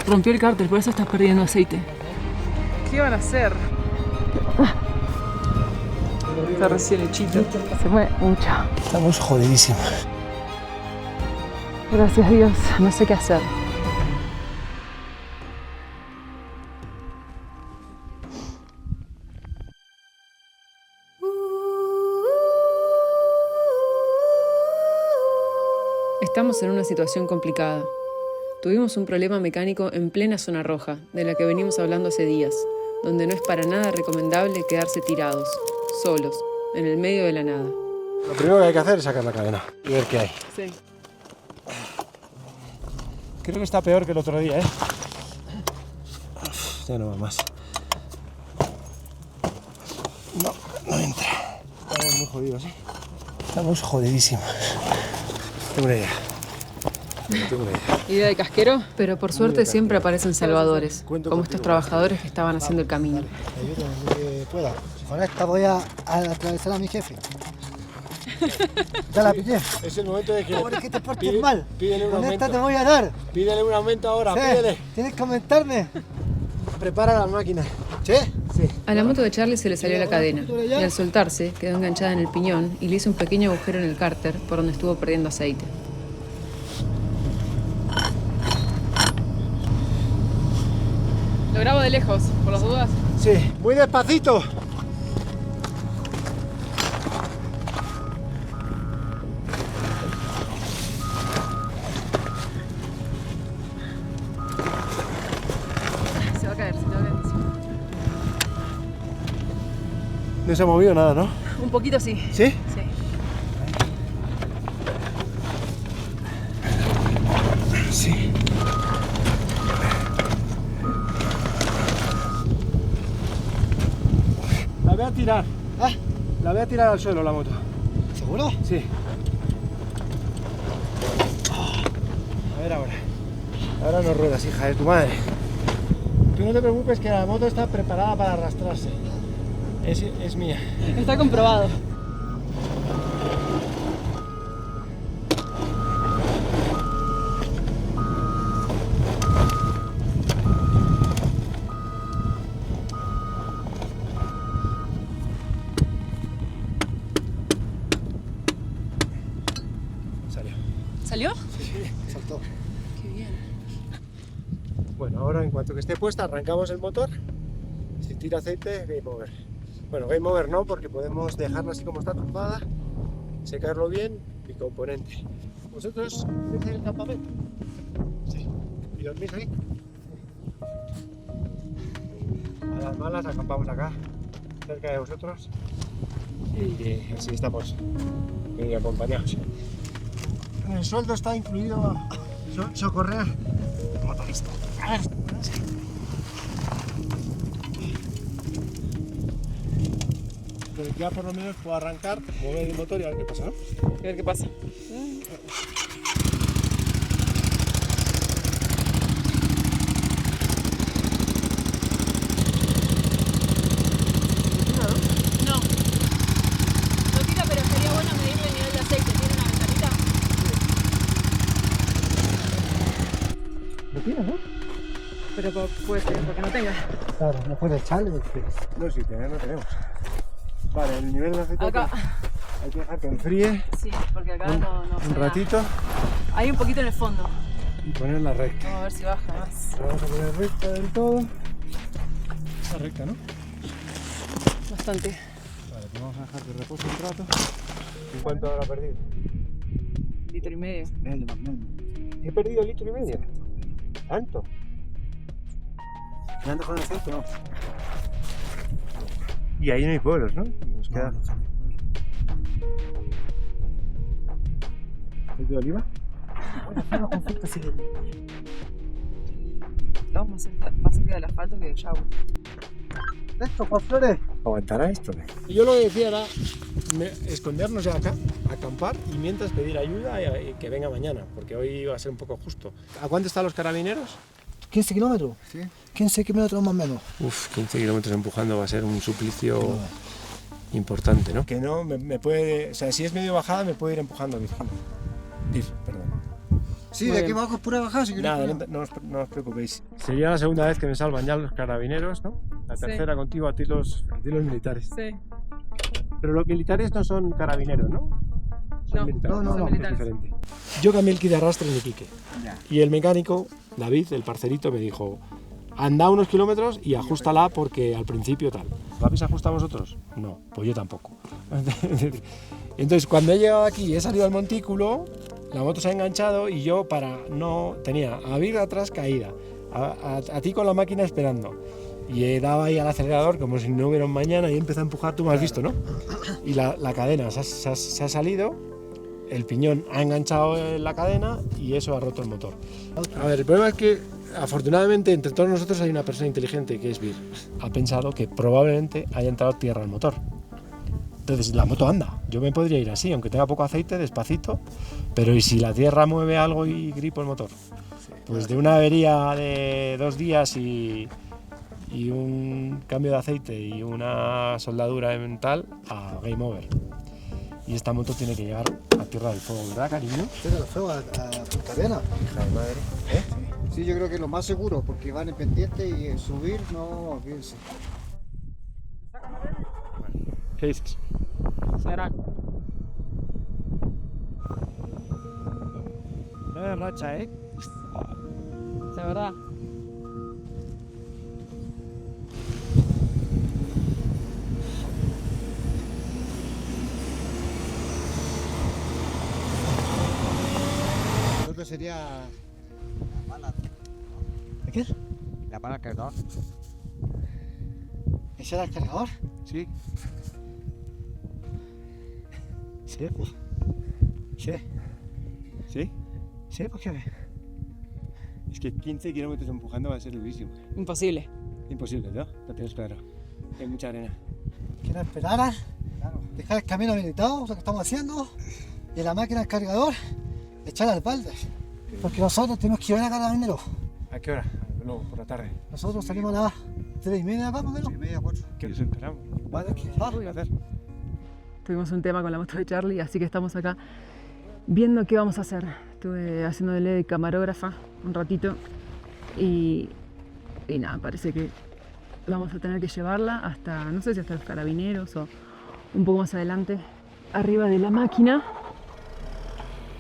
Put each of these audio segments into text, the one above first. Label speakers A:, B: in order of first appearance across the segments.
A: Rompió el cárter, por eso estás perdiendo aceite. ¿Qué van a hacer? Está recién hechito. Se mueve mucho.
B: Estamos jodidísimos.
A: Gracias a Dios, no sé qué hacer. Estamos en una situación complicada. Tuvimos un problema mecánico en plena zona roja, de la que venimos hablando hace días, donde no es para nada recomendable quedarse tirados, solos, en el medio de la nada.
B: Lo primero que hay que hacer es sacar la cadena y ver qué hay.
A: Sí.
B: Creo que está peor que el otro día, ¿eh? Ya no va más. No entra. Estamos muy jodidos, ¿eh? Estamos jodidísimos. Tengo una idea.
A: ¿Idea de casquero? Pero por suerte siempre aparecen salvadores, como estos trabajadores que estaban haciendo el camino.
C: Ayúdame lo que pueda. Con esta voy a atravesar a mi jefe. Ya la pillé.
B: Es el momento de que...
C: Ahora es que te portes mal.
B: Pídele un
C: Con
B: aumento.
C: esta te voy a dar.
B: Pídele un aumento ahora,
C: Sí,
B: pídele.
C: tienes que aumentarme.
B: Prepara la máquina.
C: ¿Sí?
B: Sí.
A: A la moto de Charlie se le salió la cadena, y al soltarse quedó enganchada en el piñón y le hizo un pequeño agujero en el cárter por donde estuvo perdiendo aceite. Lo grabo de lejos, por las dudas.
B: Sí, muy despacito.
A: Se va a caer, se va a caer.
B: No se ha movido nada, ¿no?
A: Un poquito sí.
B: ¿Sí?
A: Sí.
B: Sí. La voy a tirar.
C: ¿Ah?
B: La voy a tirar al suelo, la moto.
C: ¿Seguro?
B: Sí. A ver ahora. Ahora no ruedas, hija de tu madre. Tú no te preocupes que la moto está preparada para arrastrarse. Es mía.
A: Está comprobado.
B: Salió.
A: ¿Salió?
C: Saltó.
A: Qué bien.
B: Bueno, ahora en cuanto que esté puesta, arrancamos el motor. Si tira aceite, game over. Bueno, game over no, porque podemos dejarla así como está tumbada, secarlo bien y componente. ¿Vosotros tenéis el campamento? Sí. ¿Y dormís ahí? A las malas acampamos acá, cerca de vosotros, y así estamos bien acompañados. En el sueldo está incluido socorrer motorista. A ver, sí. Pues ya por lo menos puedo arrancar, mover el motor y a ver qué pasa, ¿no?
A: A ver qué pasa. No. No tira, pero sería bueno medirle el nivel de aceite. ¿Tiene una ventanita?
B: ¿Lo tira, no?
A: Pero puede ser porque no tenga.
C: Claro, no puede echarle.
B: No, sí, tener no tenemos. Vale, el nivel de aceite
A: Acá.
B: hay que dejar que enfríe
A: Sí, porque acá no
B: un
A: frena.
B: ratito
A: Hay un poquito en el fondo.
B: y ponerla recta.
A: Vamos a ver si baja más.
B: La vamos a poner recta del todo. Está recta, ¿no?
A: Bastante.
B: Vale, pues vamos a dejar que repose un rato. ¿En cuánto habrá perdido?
A: 1,5 litros.
C: Medio, más o menos.
B: He perdido 1,5 litros. ¿Tanto?
C: ¿Me ando con aceite? No.
B: Y ahí no hay pueblos, ¿no? Nos queda. ¿Aceite de oliva?
C: Bueno, conflicto sí.
A: Estamos más cerca del asfalto que del Yagua.
C: ¿Esto, Juan Flores?
B: ¿Aguantará esto? Y yo lo que decía era escondernos ya acá, acampar y mientras pedir ayuda y que venga mañana, porque hoy va a ser un poco justo. ¿A cuánto están los carabineros?
C: 15 kilómetros.
B: Sí.
C: 15 kilómetros más o menos.
B: Uf, 15 kilómetros empujando va a ser un suplicio importante, ¿no? Que no, me puede, o sea, si es medio bajada me puede ir empujando Virginia. Perdón.
C: Sí,
A: Muy
C: de aquí
A: bien.
C: abajo es pura bajada, si queréis.
B: Nada,
C: poner.
B: no os preocupéis. Sería la segunda vez que me salvan ya los carabineros, ¿no? La
A: Sí.
B: tercera contigo, a ti los militares.
A: Sí.
B: Pero los militares no son carabineros, ¿no? Son
A: No,
B: militares,
C: no, no,
B: es
C: no.
A: militares.
B: diferente. Yo cambié el kit de arrastre en Iquique. Y el mecánico, David, el parcerito, me dijo: anda unos kilómetros y ajustala porque al principio tal. ¿La habéis ajustado vosotros? No, pues yo tampoco. Entonces, cuando he llegado aquí y he salido al montículo, la moto se ha enganchado y yo tenía a Vir atrás caída, a ti con la máquina esperando. Y he dado ahí al acelerador como si no hubiera un mañana y he empezado a empujar, tú me has visto, ¿no? Y la cadena se ha salido, el piñón ha enganchado en la cadena y eso ha roto el motor. A ver, el problema es que afortunadamente entre todos nosotros hay una persona inteligente que es Vir. Ha pensado que probablemente haya entrado tierra al motor. Entonces la moto anda, yo me podría ir así, aunque tenga poco aceite, despacito, pero ¿y si la tierra mueve algo y gripo el motor? Pues de una avería de 2 días y un cambio de aceite y una soldadura en tal a game over. Y esta moto tiene que llegar a Tierra del Fuego, ¿verdad, cariño?
C: Tierra del Fuego a Punta Arenas.
B: Hija de madre.
C: Sí, yo creo que es lo más seguro, porque van en pendiente y subir no, olvídense.
B: ¿Qué dices?
A: Será.
B: No es racha, ¿eh?
A: De verdad.
C: Creo que sería...
B: ¿Qué?
C: La pala del cargador. ¿Ese era el cargador?
B: Sí.
C: Sí, pues. Sí,
B: ¿Sí?
C: sí, pues qué.
B: Es que 15 kilómetros empujando va a ser durísimo.
A: Imposible.
B: Imposible, ¿no? Lo tienes claro. Hay mucha arena.
C: Que no esperaran, dejar el camino habilitado, lo que estamos haciendo, y la máquina del cargador, echar al balde. Porque nosotros tenemos que ir a Carabineros.
B: ¿A qué hora? Luego, por la tarde.
C: Nosotros salimos a las 3:30 de acá, más o menos. 3:30, 4.
B: ¿Qué nos esperamos?
C: Vale, que
B: ¿Qué hacer?
A: Tuvimos un tema con la moto de Charlie, así que estamos acá viendo qué vamos a hacer. Estuve haciéndole de camarógrafa un ratito y nada, parece que vamos a tener que llevarla hasta, no sé si hasta los carabineros o un poco más adelante, arriba de la máquina.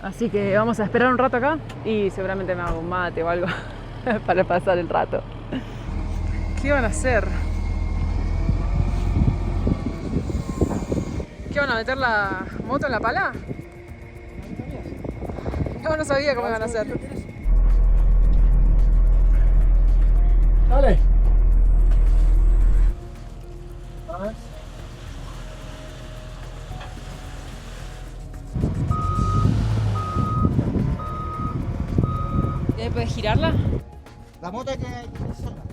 A: Así que vamos a esperar un rato acá y seguramente me hago un mate o algo para pasar el rato. ¿Qué van a hacer? ¿Qué van a meter la moto en la pala? No sabía cómo iban a hacer.
B: ¡Dale!
A: ¿Puedes girarla?
C: La moto hay que hacerla.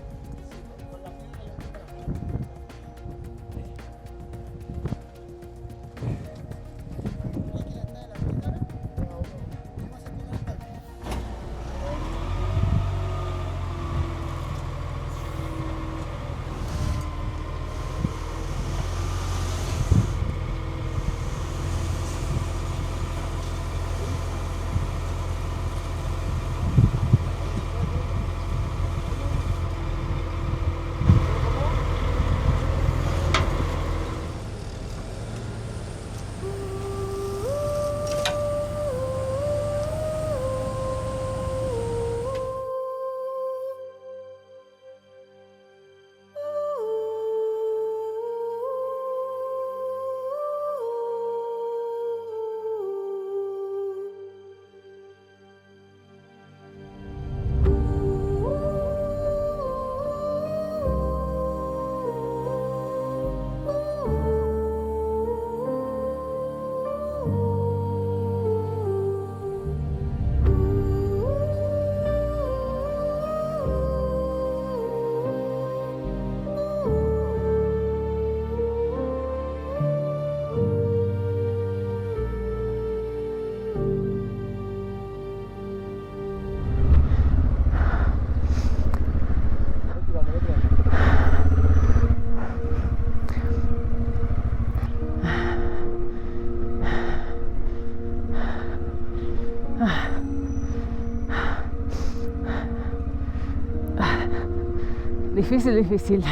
A: Difícil.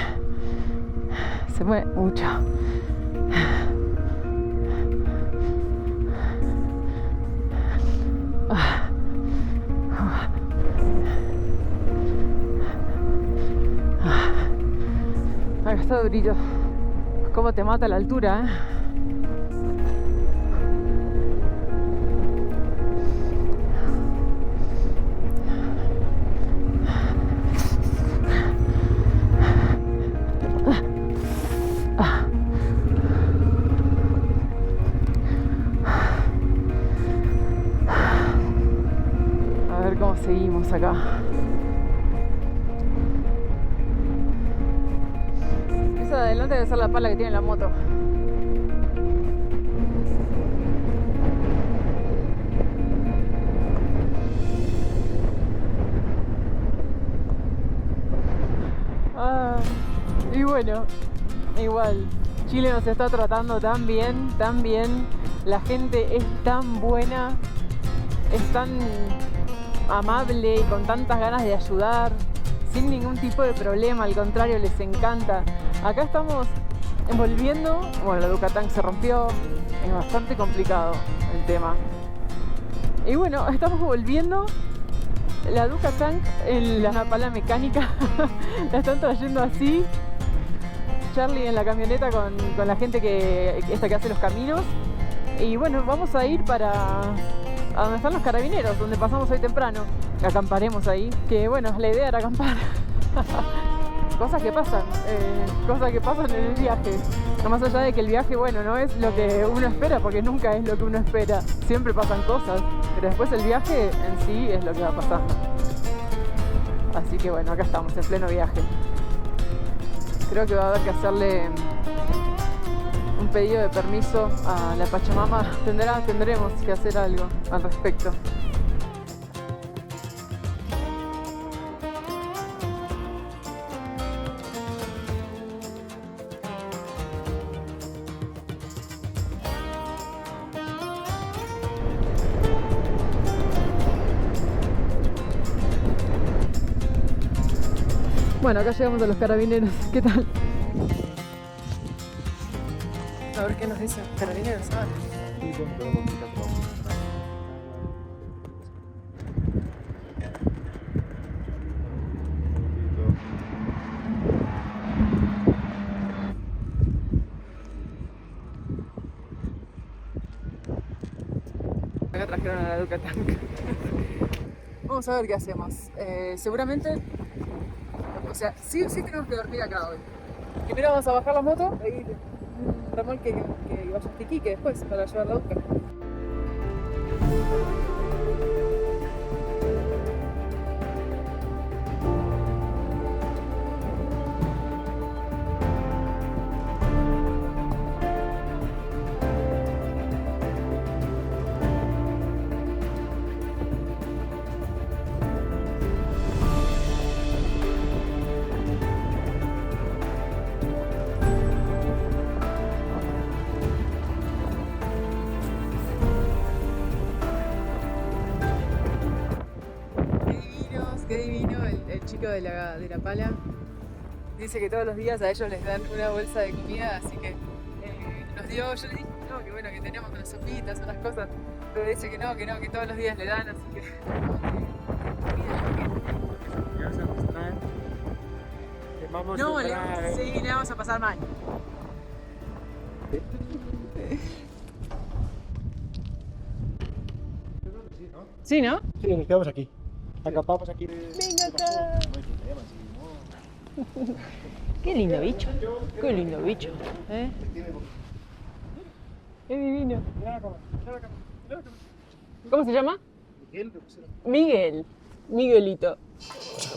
A: Se mueve mucho. Acá está durito. Cómo te mata la altura, ¿eh? A ver cómo seguimos acá. Esa de adelante debe ser la pala que tiene la moto. Y bueno, igual, Chile nos está tratando tan bien, tan bien. La gente es tan buena, es tan amable y con tantas ganas de ayudar, sin ningún tipo de problema, al contrario, les encanta. Acá estamos volviendo, bueno, la Duca Tank se rompió, es bastante complicado el tema. Y bueno, estamos volviendo. La Duca Tank en la pala mecánica la están trayendo así. Charlie en la camioneta con la gente que hace los caminos. Y bueno, vamos a ir a donde están los carabineros, donde pasamos hoy temprano. Acamparemos ahí, que bueno, la idea era acampar. Cosas que pasan en el viaje. No, más allá de que el viaje, bueno, no es lo que uno espera, porque nunca es lo que uno espera. Siempre pasan cosas, pero después el viaje en sí es lo que va pasando. Así que bueno, acá estamos, en pleno viaje. Creo que va a haber que hacerle un pedido de permiso a la Pachamama. Tendremos que hacer algo al respecto. Bueno, acá llegamos a los carabineros. ¿Qué tal? A ver qué nos dicen carabineros. Acá trajeron a la Duca Tank. Vamos a ver qué hacemos. Seguramente, o sea, sí o sí tenemos que dormir acá hoy. Primero vamos a bajar la moto y un remolque que vaya hasta Iquique después para llevar la Duca. Qué divino el chico de la pala. Dice que todos los días a ellos les dan una bolsa de comida, así que nos dio, yo le dije no, que bueno, que teníamos unas sopitas, unas cosas, pero dice que no, que todos los días le dan, así que... No, sí, le vamos a pasar mal. Sí, ¿no?
B: Sí, nos quedamos aquí. Acampamos aquí.
A: Venga acá. Qué lindo bicho. Qué lindo bicho. Qué divino. ¿Cómo se llama? Miguel. Miguelito.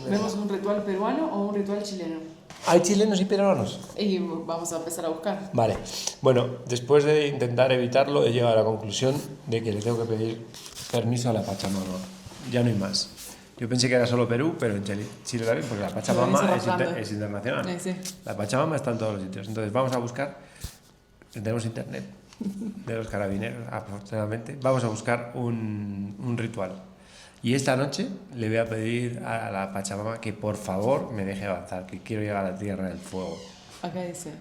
A: ¿Vemos un ritual peruano o un ritual chileno?
B: ¿Hay chilenos y peruanos?
A: Y vamos a empezar a buscar.
B: Vale. Bueno, después de intentar evitarlo, he llegado a la conclusión de que le tengo que pedir permiso a la Pachamama. Ya no hay más. Yo pensé que era solo Perú, pero en Chile también, porque la Pachamama es internacional.
A: Sí.
B: La Pachamama está en todos los sitios. Entonces vamos a buscar, tenemos internet de los carabineros, afortunadamente, vamos a buscar un ritual.
D: Y esta noche le voy a pedir a la Pachamama que por favor me deje avanzar, que quiero llegar a la Tierra del Fuego.
A: Acá dice.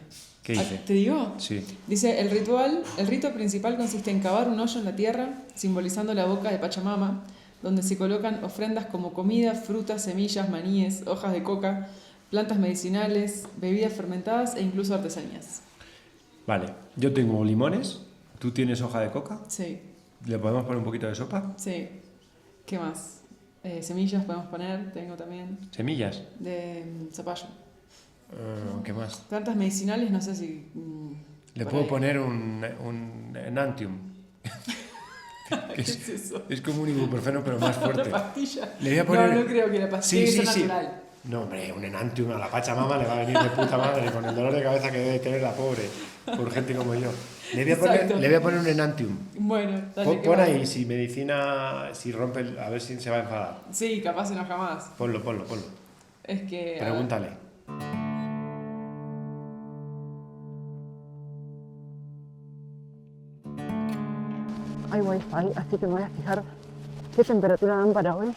D: ¿Qué dice?
A: ¿Te digo?
D: Sí.
A: Dice, el rito principal consiste en cavar un hoyo en la tierra, simbolizando la boca de Pachamama, donde se colocan ofrendas como comida, frutas, semillas, maníes, hojas de coca, plantas medicinales, bebidas fermentadas e incluso artesanías.
D: Vale, yo tengo limones, ¿tú tienes hoja de coca?
A: Sí,
D: ¿Le podemos poner un poquito de sopa?
A: sí. ¿Qué más? Semillas podemos poner, tengo también,
D: ¿Semillas?
A: de zapallo.
D: ¿Qué más?
A: Plantas medicinales, no sé si...
D: Le
A: por
D: puedo
A: ahí.
D: poner un enantium.
A: ¿Qué es eso?
D: Es como un ibuprofeno pero más fuerte.
A: ¿Una pastilla?
D: Le voy a poner...
A: No creo que la pastilla
D: Sí,
A: sea
D: sí, sí.
A: natural.
D: No, hombre, un enantium a la Pachamama le va a venir de puta madre con el dolor de cabeza que debe tener la pobre, por gente como yo. Le
A: Exacto.
D: voy a poner un enantium.
A: Bueno, dale. ¿qué
D: Pon
A: más?
D: ahí, si medicina, si rompe, a ver si se va a enfadar.
A: Sí, capaz no jamás.
D: Ponlo.
A: Es que...
D: Pregúntale.
E: Hay wifi, así que me voy a fijar qué temperatura dan para hoy.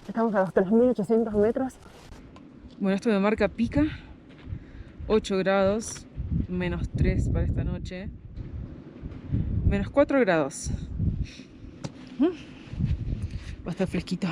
E: Estamos a los 3.800 metros.
A: Bueno, esto me marca pica, 8 grados, menos 3 para esta noche, menos 4 grados. Va a estar fresquito.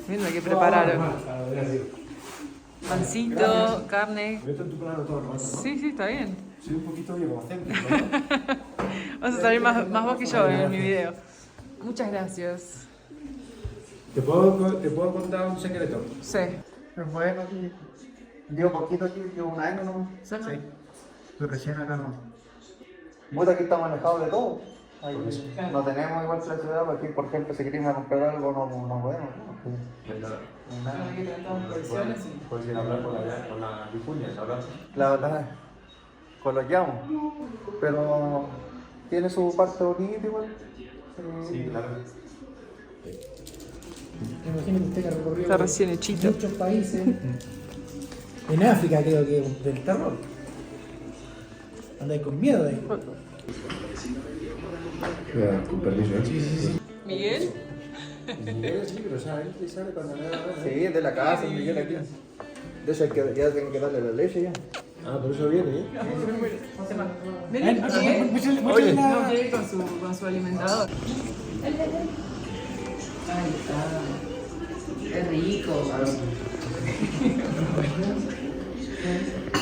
A: Miren lo que prepararon. Pancito, carne.
B: Me meto en tu plano todo el rato, ¿no?
A: Sí, está bien.
B: Soy un poquito egocéntrico, ¿no?
A: Vas a salir más vos que yo en mi video. Muchas gracias.
B: ¿Te puedo contar un secreto?
A: Sí.
C: Bueno, aquí. Llevo poquito aquí, llevo un año, ¿no?
A: Sí.
C: Estoy recién acá, ¿no? Puta, aquí estamos alejados de todo. Ahí, no tenemos igual que la ciudad, porque aquí, por ejemplo, si queremos comprar algo, no podemos.
B: Puedes ir a hablar con la vicuña, ¿sabes?
C: La verdad, con los llamos. Pero tiene su parte bonita igual.
B: Sí, claro.
F: Imagino que usted que ha recorrido
A: Está recién hechito.
F: muchos países. En África creo que del terror. Andáis con miedo ahí.
B: Con permiso, ¿eh?
F: Sí.
A: ¿Miguel?
B: Miguel sí, pero sale cuando le da la gana.
C: Sí, es de la casa, Miguel aquí. De eso que ya tengo que darle la leche ya.
B: Ah, por eso viene, ¿eh?
A: Ven, Miguel.
F: Oye,
A: No, quiere ir con su alimentador. Ahí está. Qué rico.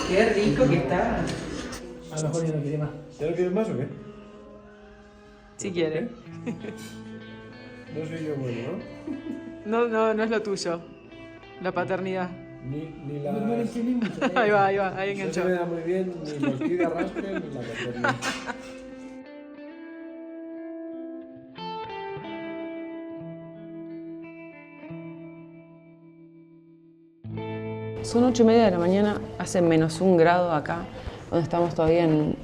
A: Qué rico que está.
F: a lo mejor ya no quiere más.
B: ¿Ya no quieres más o qué?
A: Si quiere.
B: No soy yo bueno, ¿no?
A: No es lo tuyo. La paternidad.
B: Ni la...
F: No le entendí mucho.
A: Ahí va, ahí
B: No se
A: enganchó.
B: me da muy bien ni los que arrastre ni la paternidad.
A: Son 8:30 de la mañana, hace menos 1 grado acá, donde estamos todavía en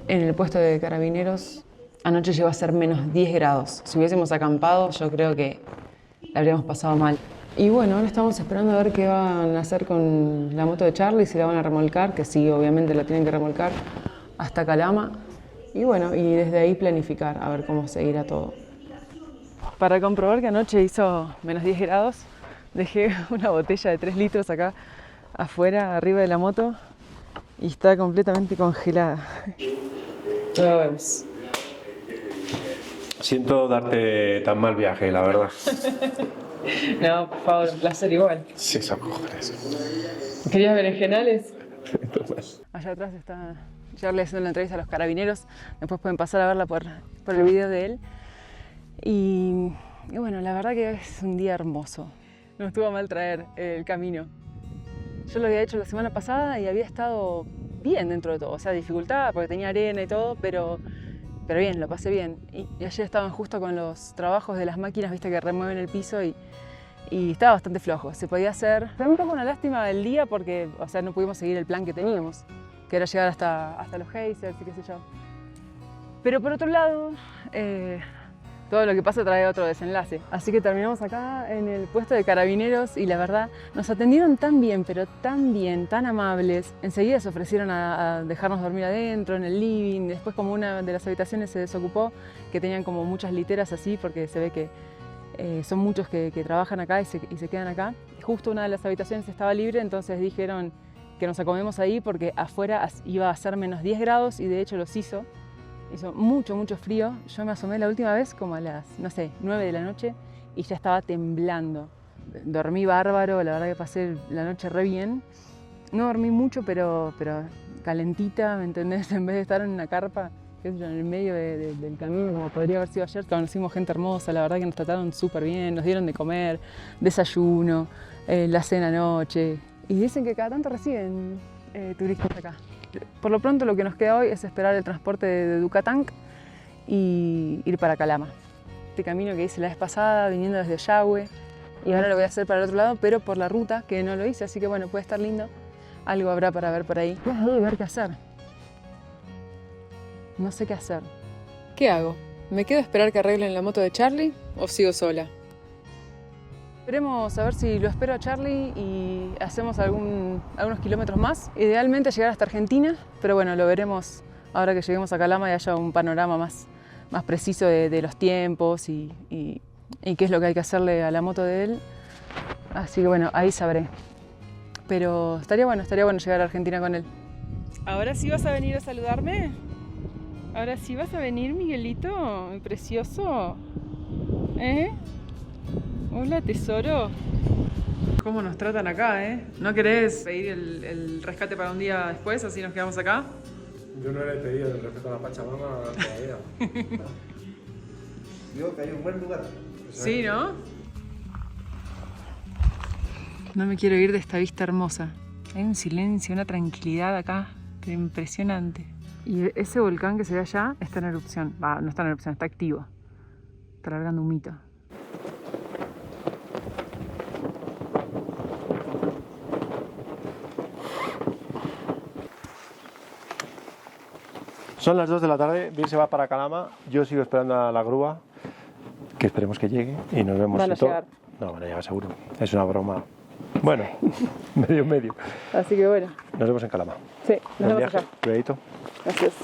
A: el puesto de carabineros. Anoche llegó a ser menos 10 grados. Si hubiésemos acampado, yo creo que la habríamos pasado mal. Y bueno, ahora estamos esperando a ver qué van a hacer con la moto de Charlie, si la van a remolcar, que sí, obviamente la tienen que remolcar, hasta Calama. Y bueno, y desde ahí planificar, a ver cómo seguirá todo. Para comprobar que anoche hizo menos 10 grados, dejé una botella de 3 litros acá afuera, arriba de la moto, y está completamente congelada. Ya vemos.
D: Siento darte tan mal viaje, la verdad.
A: No, por favor, un placer igual.
D: Sí, esos cojones.
A: ¿Querías berenjenales? Allá atrás está Charlie haciendo la entrevista a los carabineros. Después pueden pasar a verla por el video de él. Y bueno, la verdad que es un día hermoso. No estuvo mal traer el camino. Yo lo había hecho la semana pasada y había estado bien dentro de todo. O sea, dificultad porque tenía arena y todo, pero bien, lo pasé bien. Y ayer estaban justo con los trabajos de las máquinas, viste, que remueven el piso y estaba bastante flojo. Se podía hacer. Fue un poco una lástima del día porque, o sea, no pudimos seguir el plan que teníamos, que era llegar hasta los geysers y qué sé yo. Pero por otro lado, todo lo que pasa trae otro desenlace. Así que terminamos acá en el puesto de carabineros y la verdad nos atendieron tan bien, pero tan bien, tan amables. Enseguida se ofrecieron a dejarnos dormir adentro, en el living. Después como una de las habitaciones se desocupó, que tenían como muchas literas así, porque se ve que son muchos que trabajan acá y se quedan acá. Justo una de las habitaciones estaba libre, entonces dijeron que nos acomodemos ahí porque afuera iba a ser menos 10 grados y de hecho los hizo. Hizo mucho, mucho frío. Yo me asomé la última vez como a las, no sé, 9 de la noche y ya estaba temblando. Dormí bárbaro, la verdad que pasé la noche re bien. No dormí mucho, pero calentita, ¿me entendés? En vez de estar en una carpa, qué sé yo, en el medio del camino, como podría haber sido ayer. Conocimos gente hermosa, la verdad que nos trataron súper bien, nos dieron de comer, desayuno, la cena anoche. Y dicen que cada tanto reciben turistas acá. Por lo pronto lo que nos queda hoy es esperar el transporte de Ducatanc y ir para Calama. Este camino que hice la vez pasada, viniendo desde Ollagüe, y ahora lo voy a hacer para el otro lado, pero por la ruta que no lo hice, así que bueno, puede estar lindo. Algo habrá para ver por ahí. Voy a ver qué hacer. No sé qué hacer.
G: ¿Qué hago? ¿Me quedo a esperar que arreglen la moto de Charlie o sigo sola?
A: Esperemos a ver si lo espero a Charlie y hacemos algunos kilómetros más. Idealmente llegar hasta Argentina, pero bueno, lo veremos ahora que lleguemos a Calama y haya un panorama más preciso de los tiempos y qué es lo que hay que hacerle a la moto de él. Así que bueno, ahí sabré. Pero estaría bueno llegar a Argentina con él. ¿Ahora sí vas a venir a saludarme? ¿Ahora sí vas a venir, Miguelito? Mi precioso. ¿Eh? Hola, tesoro. ¿Cómo nos tratan acá, ¿No querés pedir el rescate para un día después, así nos quedamos acá?
D: Yo no le he pedido el respeto a la Pachamama todavía.
B: Digo que hay un buen lugar.
A: Sí, ¿no? No me quiero ir de esta vista hermosa. Hay un silencio, una tranquilidad acá, pero impresionante. Y ese volcán que se ve allá está en erupción. No está en erupción, está activo. Está largando humito.
B: Son las 2 de la tarde, Vir se va para Calama, yo sigo esperando a la grúa, que esperemos que llegue y nos vemos.
A: Van a llegar.
B: No, van a llegar seguro, es una broma. Bueno, medio.
A: Así que bueno.
B: Nos vemos en Calama.
A: Sí, nos
B: Buen
A: vemos
B: viaje,
A: acá.
B: cuidadito.
A: Gracias.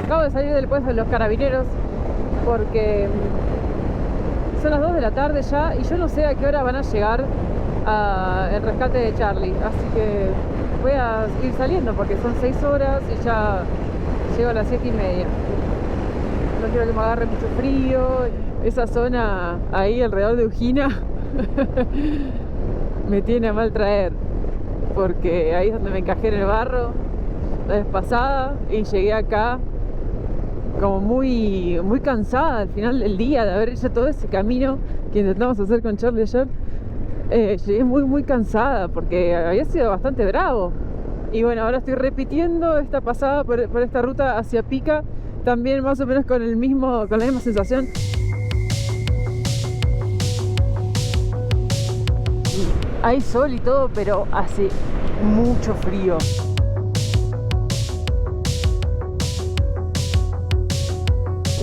A: Acabo de salir del puesto de los carabineros porque son las 2 de la tarde ya y yo no sé a qué hora van a llegar el rescate de Charlie, así que voy a ir saliendo porque son 6 horas y ya llego a las 7:30. No quiero que me agarre mucho frío. Esa zona ahí alrededor de Ujina me tiene a mal traer porque ahí es donde me encajé en el barro la vez pasada y llegué acá como muy cansada al final del día de haber hecho todo ese camino que intentamos hacer con Charlie ayer. Llegué muy cansada porque había sido bastante bravo. Y bueno, ahora estoy repitiendo esta pasada por esta ruta hacia Pica, también más o menos con la misma sensación. Hay sol y todo, pero hace mucho frío.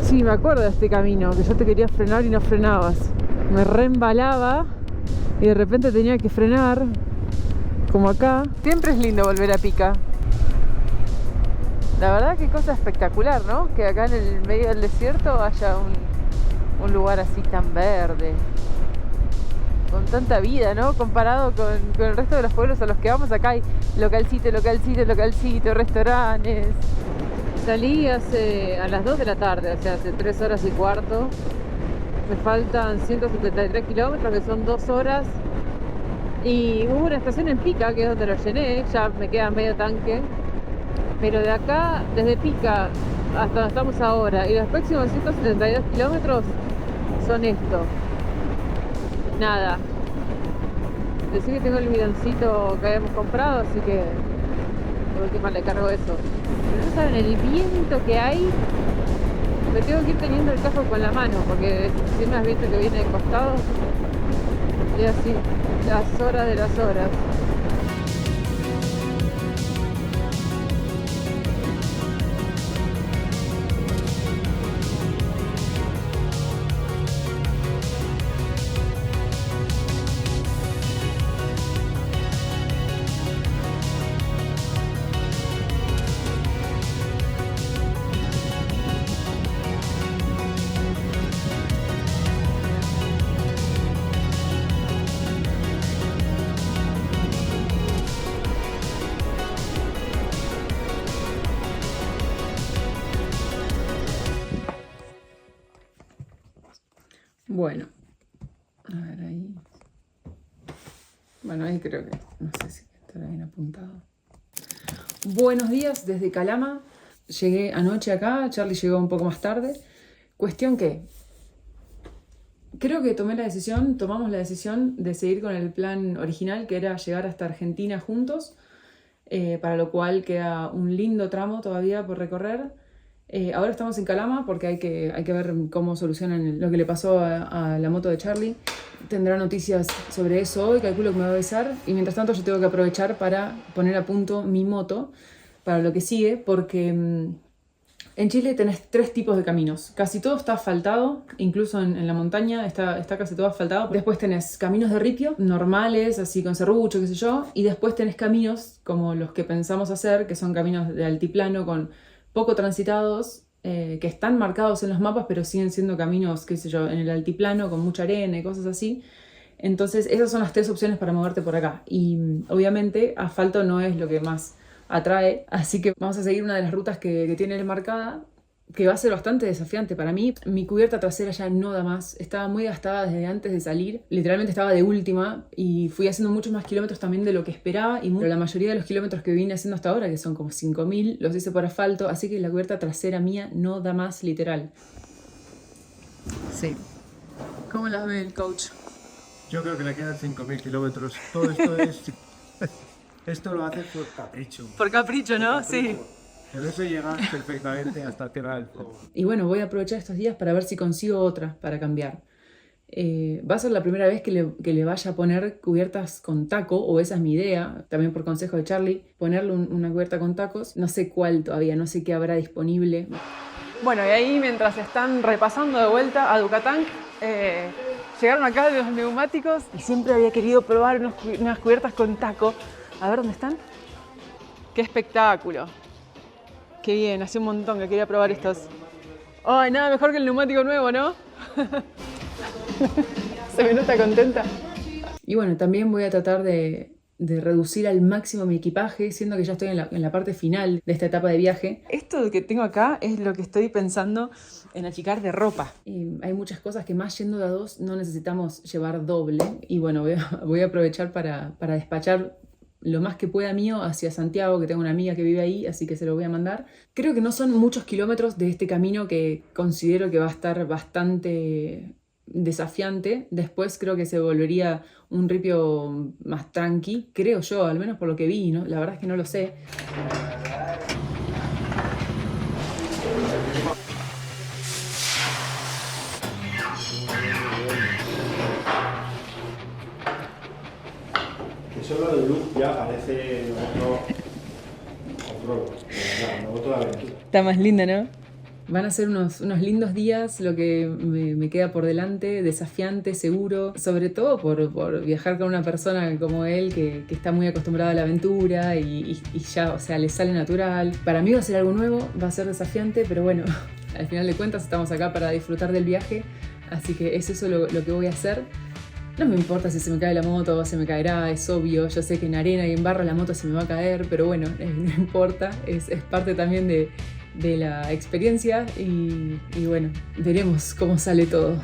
A: Sí, me acuerdo de este camino, que yo te quería frenar y no frenabas. Me reembalaba y de repente tenía que frenar, como acá. Siempre es lindo volver a Pica. La verdad que cosa espectacular, ¿no? Que acá en el medio del desierto haya un lugar así tan verde, con tanta vida, ¿no? Comparado con el resto de los pueblos a los que vamos, acá hay localcito, restaurantes. Salí a las 2 de la tarde, o sea, hace 3 horas y cuarto. Me faltan 173 kilómetros, que son 2 horas. Y hubo una estación en Pica, que es donde lo llené, ya me queda medio tanque. Pero de acá, desde Pica hasta donde estamos ahora, y los próximos 172 kilómetros son esto.
G: nada. Decí que tengo el bidoncito que habíamos comprado, así que por última le cargo eso. Pero no saben el viento que hay. Me tengo que ir teniendo el casco con la mano, porque si me has visto que viene de costado, y así, las horas de las horas. Bueno, a ver ahí. Bueno, ahí creo que, no sé si estará bien apuntado. Buenos días desde Calama. Llegué anoche acá, Charlie llegó un poco más tarde. Cuestión que creo que tomamos la decisión de seguir con el plan original, que era llegar hasta Argentina juntos, para lo cual queda un lindo tramo todavía por recorrer. Ahora estamos en Calama porque hay que ver cómo solucionan lo que le pasó a la moto de Charlie. Tendrá noticias sobre eso hoy, calculo que me va a avisar. Y mientras tanto yo tengo que aprovechar para poner a punto mi moto para lo que sigue, porque en Chile tenés 3 tipos de caminos. Casi todo está asfaltado, incluso en la montaña está casi todo asfaltado. Después tenés caminos de ripio, normales, así con serrucho, qué sé yo. Y después tenés caminos como los que pensamos hacer, que son caminos de altiplano con poco transitados, que están marcados en los mapas, pero siguen siendo caminos, qué sé yo, en el altiplano, con mucha arena y cosas así. Entonces, esas son las 3 opciones para moverte por acá. Y obviamente, asfalto no es lo que más atrae, así que vamos a seguir una de las rutas que tiene él marcada, que va a ser bastante desafiante para mí. Mi cubierta trasera ya no da más, estaba muy gastada desde antes de salir, literalmente estaba de última y fui haciendo muchos más kilómetros también de lo que esperaba, pero la mayoría de los kilómetros que vine haciendo hasta ahora, que son como 5.000, los hice por asfalto, así que la cubierta trasera mía no da más, literal. Sí. ¿Cómo la ve el coach?
D: Yo creo que le quedan 5.000 kilómetros. Todo esto es... Esto lo hace por capricho.
G: Por capricho, ¿no? Sí.
D: Pero eso llega perfectamente hasta Tierra del Fuego.
A: Y bueno, voy a aprovechar estos días para ver si consigo otra para cambiar. Va a ser la primera vez que le vaya a poner cubiertas con taco, o esa es mi idea, también por consejo de Charlie, ponerle una cubierta con tacos. No sé cuál todavía, no sé qué habrá disponible. Bueno, y ahí mientras están repasando de vuelta a Ducatán, llegaron acá los neumáticos y siempre había querido probar unas cubiertas con taco. A ver dónde están. ¡Qué espectáculo! Qué bien, hace un montón que quería probar estos. ¡Ay, nada mejor que el neumático nuevo, ¿no? Se me nota contenta. Y bueno, también voy a tratar de reducir al máximo mi equipaje, siendo que ya estoy en la parte final de esta etapa de viaje. Esto que tengo acá es lo que estoy pensando en achicar de ropa. Hay muchas cosas que más yendo de a 2 no necesitamos llevar doble. Y bueno, voy a aprovechar para despachar lo más que pueda mío hacia Santiago, que tengo una amiga que vive ahí, así que se lo voy a mandar. Creo que no son muchos kilómetros de este camino que considero que va a estar bastante desafiante. Después creo que se volvería un ripio más tranqui, creo yo, al menos por lo que vi, ¿no? La verdad es que no lo sé.
D: Solo de luz ya parece una moto de aventura.
A: Está más linda, ¿no? Van a ser unos lindos días, lo que me queda por delante, desafiante, seguro, sobre todo por viajar con una persona como él que está muy acostumbrada a la aventura y ya, o sea, le sale natural. Para mí va a ser algo nuevo, va a ser desafiante, pero bueno, al final de cuentas estamos acá para disfrutar del viaje, así que es eso lo que voy a hacer. No me importa si se me cae la moto, se me caerá, es obvio. Yo sé que en arena y en barra la moto se me va a caer, pero bueno, no importa. Es parte también de la experiencia y bueno, veremos cómo sale todo.